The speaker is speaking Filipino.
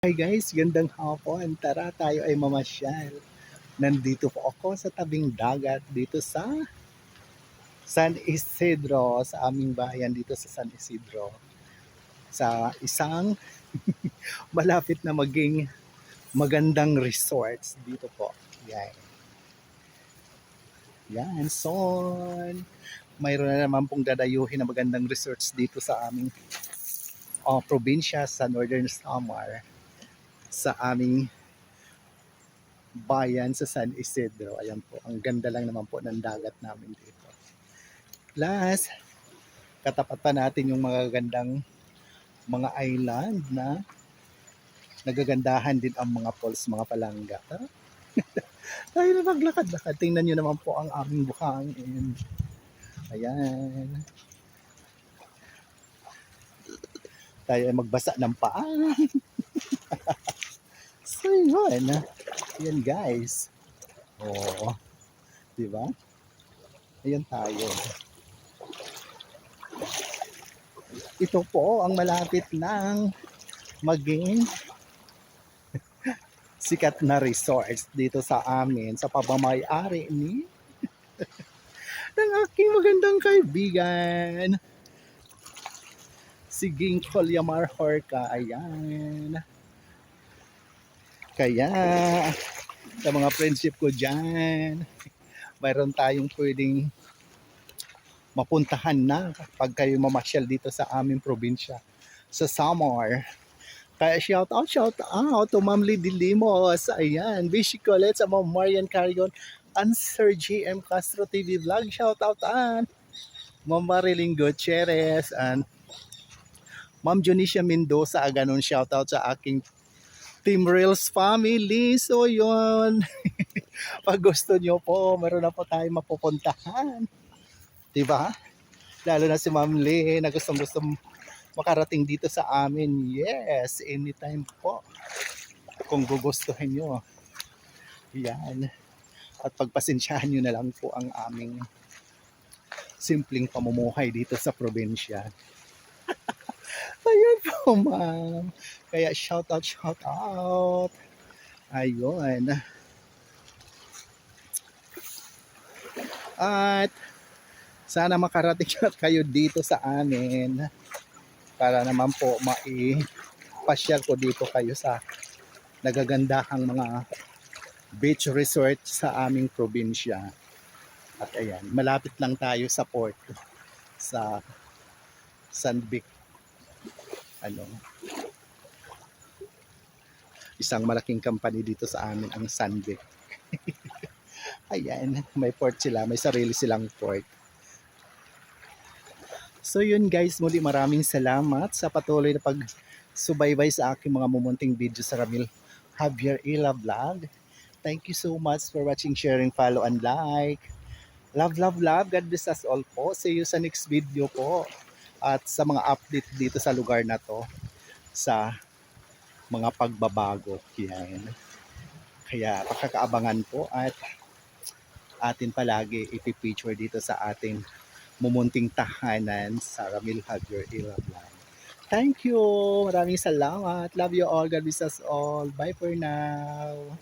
Hi guys, gandang hapon. Tara tayo ay mamasyal. Nandito po ako sa tabing dagat dito sa San Isidro, sa aming bayan dito sa San Isidro. Sa isang malapit na maging magandang resorts dito po. Yan. Yan, son. Mayroon na naman pong dadayuhin na magandang resorts dito sa aming probinsya sa Northern Samar. Sa aming bayan sa San Isidro. Ayan po, ang ganda lang naman po ng dagat namin dito. Plus, katapat pa natin yung mga gandang mga island na nagagandahan din ang mga falls, mga palangga. Tara, tayo na maglakad-lakad. Tingnan nyo naman po ang aming buhangin. Ayan. Tayo ay magbasa ng paa. So yun. Ayan guys. Oo. Diba? Ayan tayo. Ito po ang malapit ng maging sikat na resorts dito sa amin sa pamamay-ari ni ng aking magandang kaibigan si Ging Colyamar Horca. Ayan. Kaya sa mga friendship ko dyan, mayroon tayong pwedeng mapuntahan na pag kayo mamasyal dito sa aming probinsya sa Samar. Kaya shout out to Ma'am Lidy Limos. Ayan, Bishi Colette, sa Ma'am Marian Carion, and Sir GM Castro TV Vlog. Shout out and Ma'am Marilyn Gutierrez and Ma'am Junicia Mendoza. Ganun shout out sa aking Team Reels family. So yun, pag gusto nyo po, meron na po tayong mapupuntahan. Diba? Lalo na si Ma'am Lee na gusto makarating dito sa amin. Yes, anytime po. Kung gugustuhin nyo. Yan. At pagpasensyahan nyo na lang po ang aming simpleng pamumuhay dito sa probinsya. Ayun po, ma'am. Kaya shout out. Ayun. At sana makarating kayo dito sa amin para naman po maipasyal ko dito kayo sa nagagandahang mga beach resort sa aming probinsya. At ayan, malapit lang tayo sa port sa Sandvik. Isang malaking company dito sa amin ang Sandvik. Ayan, may port sila, may sarili silang port. So yun guys, muli maraming salamat sa patuloy na pagsubaybay sa aking mga mumunting video sa Ramil Javier Ila Vlog. Thank you so much for watching, sharing, follow, and like. Love. God bless us all po. See you sa next video po. At sa mga update dito sa lugar na to. Sa mga pagbabago. Yan. Kaya pakakaabangan po at atin palagi ipipicture dito sa ating mumunting tahanan sa Ramil Javier Ila Vlog. Thank you. Maraming salamat. Love you all. God bless us all. Bye for now.